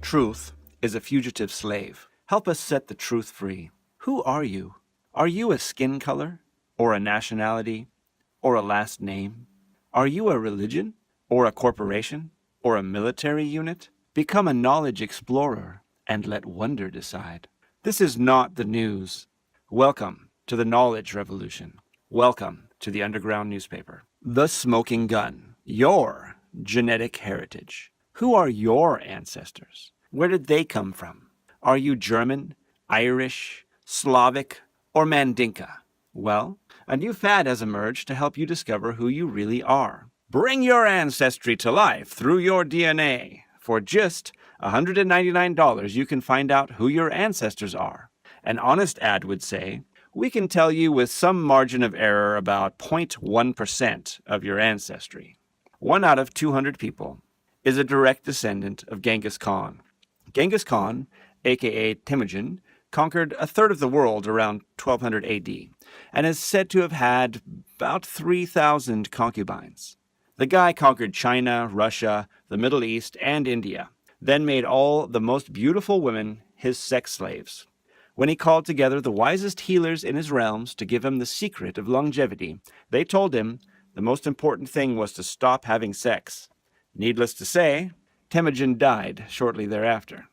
Truth is a fugitive slave. Help us set the truth free. Who are you? Are you a skin color? Or a nationality? Or a last name? Are you a religion? Or a corporation? Or a military unit? Become a knowledge explorer and let wonder decide. This is not the news. Welcome to the knowledge revolution. Welcome to the underground newspaper. The Smoking Gun. Your genetic heritage. Who are your ancestors? Where did they come from? Are you German, Irish, Slavic, or Mandinka? Well, a new fad has emerged to help you discover who you really are. Bring your ancestry to life through your DNA. For just $199, you can find out who your ancestors are. An honest ad would say, we can tell you with some margin of error about 0.1% of your ancestry. 1 out of 200 people is a direct descendant of Genghis Khan. Genghis Khan, aka Temujin, conquered a third of the world around 1200 AD and is said to have had about 3,000 concubines. The guy conquered China, Russia, the Middle East, and India, then made all the most beautiful women his sex slaves. When he called together the wisest healers in his realms to give him the secret of longevity, they told him the most important thing was to stop having sex. Needless to say, Temujin died shortly thereafter.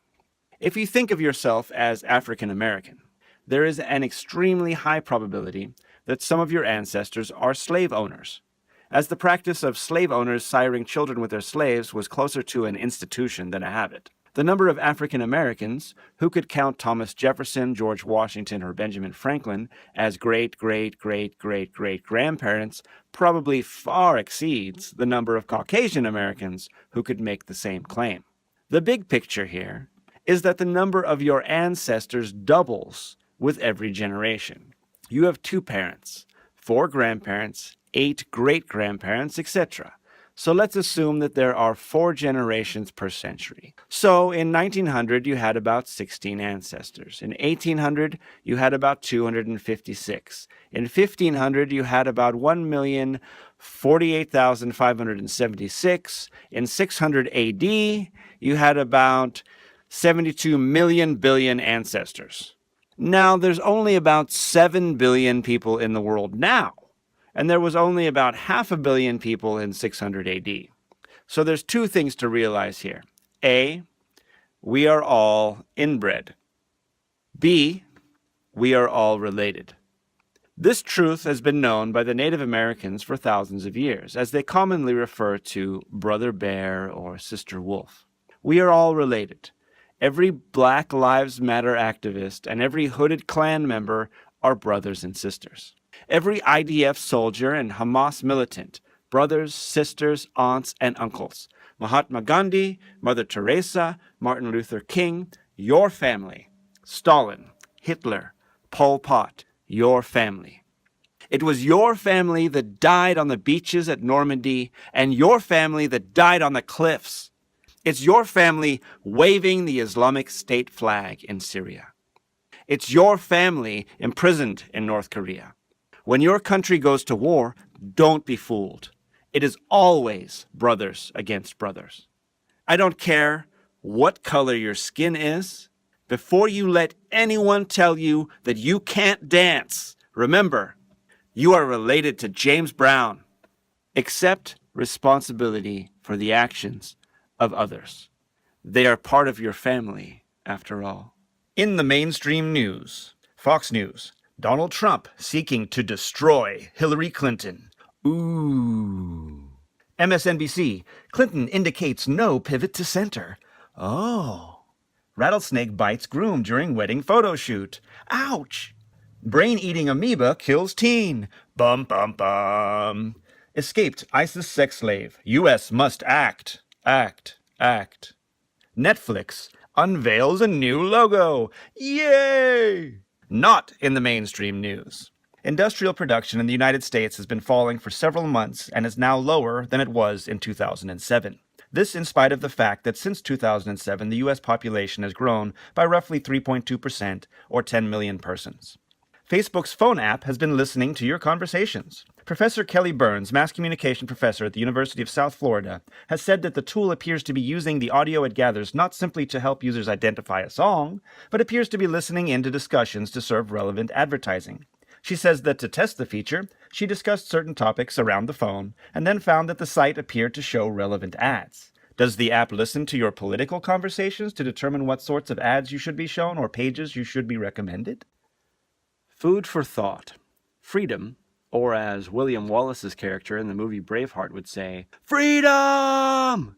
If you think of yourself as African American, there is an extremely high probability that some of your ancestors are slave owners, as the practice of slave owners siring children with their slaves was closer to an institution than a habit. The number of African Americans who could count Thomas Jefferson, George Washington, or Benjamin Franklin as great-great-great-great-great-grandparents probably far exceeds the number of Caucasian Americans who could make the same claim. The big picture here is that the number of your ancestors doubles with every generation. You have 2 parents, 4 grandparents, 8 great-grandparents, etc. So let's assume that there are 4 generations per century. So in 1900, you had about 16 ancestors. In 1800, you had about 256. In 1500, you had about 1,048,576. In 600 AD, you had about 72 million billion ancestors. Now, there's only about 7 billion people in the world now, and there was only about 500 million people in 600 AD. So there's 2 things to realize here. A, we are all inbred. B, we are all related. This truth has been known by the Native Americans for thousands of years, as they commonly refer to Brother Bear or Sister Wolf. We are all related. Every Black Lives Matter activist and every hooded Klan member are brothers and sisters. Every IDF soldier and Hamas militant, brothers, sisters, aunts, and uncles. Mahatma Gandhi, Mother Teresa, Martin Luther King, your family. Stalin, Hitler, Pol Pot, your family. It was your family that died on the beaches at Normandy and your family that died on the cliffs. It's your family waving the Islamic State flag in Syria. It's your family imprisoned in North Korea. When your country goes to war, don't be fooled. It is always brothers against brothers. I don't care what color your skin is. Before you let anyone tell you that you can't dance, remember, you are related to James Brown. Accept responsibility for the actions of others. They are part of your family, after all. In the mainstream news, Fox News, Donald Trump seeking to destroy Hillary Clinton. Ooh. MSNBC, Clinton indicates no pivot to center. Oh. Rattlesnake bites groom during wedding photo shoot. Ouch. Brain-eating amoeba kills teen. Bum, bum, bum. Escaped ISIS sex slave. U.S. must act. Act. Netflix unveils a new logo. Yay! Not in the mainstream news. Industrial production in the United States has been falling for several months and is now lower than it was in 2007. This in spite of the fact that since 2007, the U.S. population has grown by roughly 3.2%, or 10 million persons. Facebook's phone app has been listening to your conversations. Professor Kelly Burns, mass communication professor at the University of South Florida, has said that the tool appears to be using the audio it gathers not simply to help users identify a song, but appears to be listening into discussions to serve relevant advertising. She says that to test the feature, she discussed certain topics around the phone and then found that the site appeared to show relevant ads. Does the app listen to your political conversations to determine what sorts of ads you should be shown or pages you should be recommended? Food for thought. Freedom, or as William Wallace's character in the movie Braveheart would say, freedom!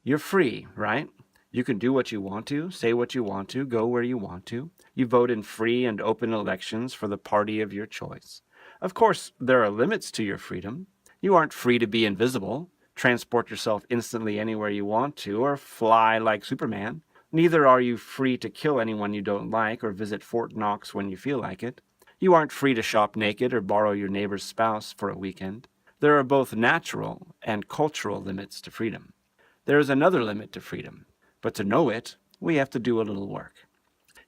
You're free, right? You can do what you want to, say what you want to, go where you want to. You vote in free and open elections for the party of your choice. Of course, there are limits to your freedom. You aren't free to be invisible, transport yourself instantly anywhere you want to, or fly like Superman. Neither are you free to kill anyone you don't like or visit Fort Knox when you feel like it. You aren't free to shop naked or borrow your neighbor's spouse for a weekend. There are both natural and cultural limits to freedom. There is another limit to freedom, but to know it, we have to do a little work.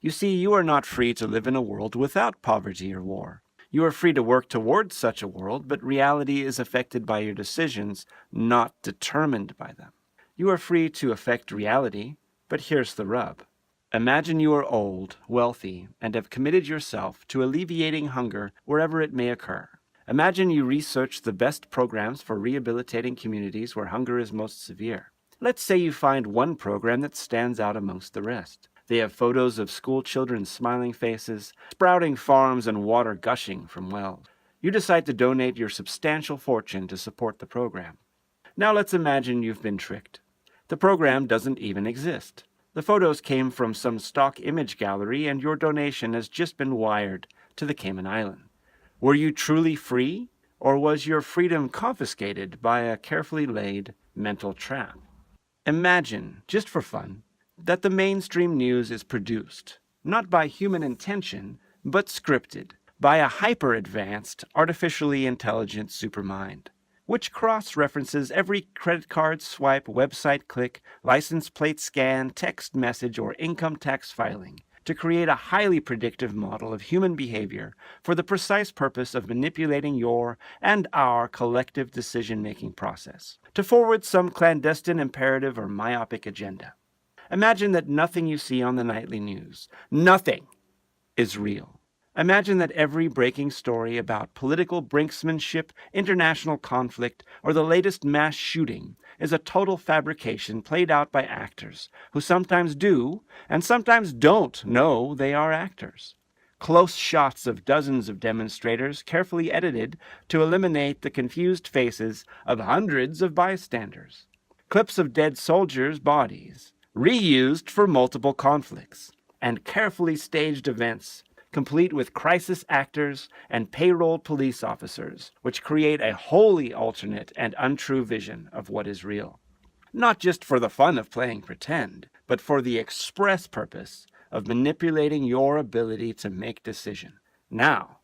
You see, you are not free to live in a world without poverty or war. You are free to work towards such a world, but reality is affected by your decisions, not determined by them. You are free to affect reality, but here's the rub. Imagine you are old, wealthy, and have committed yourself to alleviating hunger wherever it may occur. Imagine you research the best programs for rehabilitating communities where hunger is most severe. Let's say you find one program that stands out amongst the rest. They have photos of school children's smiling faces, sprouting farms, and water gushing from wells. You decide to donate your substantial fortune to support the program. Now let's imagine you've been tricked. The program doesn't even exist. The photos came from some stock image gallery, and your donation has just been wired to the Cayman Islands. Were you truly free, or was your freedom confiscated by a carefully laid mental trap? Imagine, just for fun, that the mainstream news is produced, not by human intention, but scripted, by a hyper-advanced, artificially intelligent supermind, which cross-references every credit card swipe, website click, license plate scan, text message, or income tax filing to create a highly predictive model of human behavior for the precise purpose of manipulating your and our collective decision-making process, to forward some clandestine imperative or myopic agenda. Imagine that nothing you see on the nightly news, nothing, is real. Imagine that every breaking story about political brinksmanship, international conflict, or the latest mass shooting is a total fabrication played out by actors who sometimes do and sometimes don't know they are actors. Close shots of dozens of demonstrators carefully edited to eliminate the confused faces of hundreds of bystanders. Clips of dead soldiers' bodies, reused for multiple conflicts, and carefully staged events complete with crisis actors and payrolled police officers, which create a wholly alternate and untrue vision of what is real. Not just for the fun of playing pretend, but for the express purpose of manipulating your ability to make decision. Now,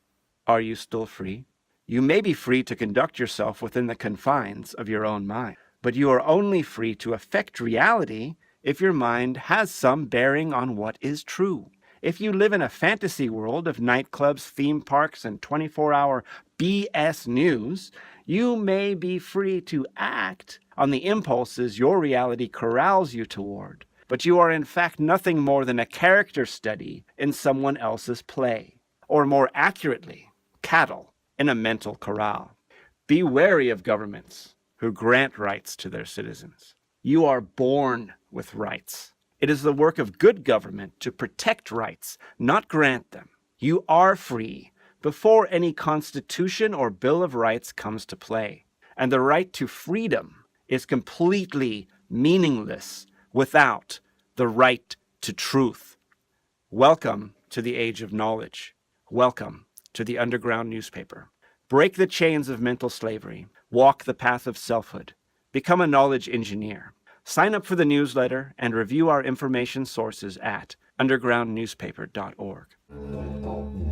are you still free? You may be free to conduct yourself within the confines of your own mind, but you are only free to affect reality if your mind has some bearing on what is true. If you live in a fantasy world of nightclubs, theme parks, and 24-hour BS news, you may be free to act on the impulses your reality corrals you toward, but you are in fact nothing more than a character study in someone else's play, or more accurately, cattle in a mental corral. Be wary of governments who grant rights to their citizens. You are born with rights. It is the work of good government to protect rights, not grant them. You are free before any Constitution or Bill of Rights comes to play. And the right to freedom is completely meaningless without the right to truth. Welcome to the age of knowledge. Welcome to the underground newspaper. Break the chains of mental slavery. Walk the path of selfhood. Become a knowledge engineer. Sign up for the newsletter and review our information sources at undergroundnewspaper.org.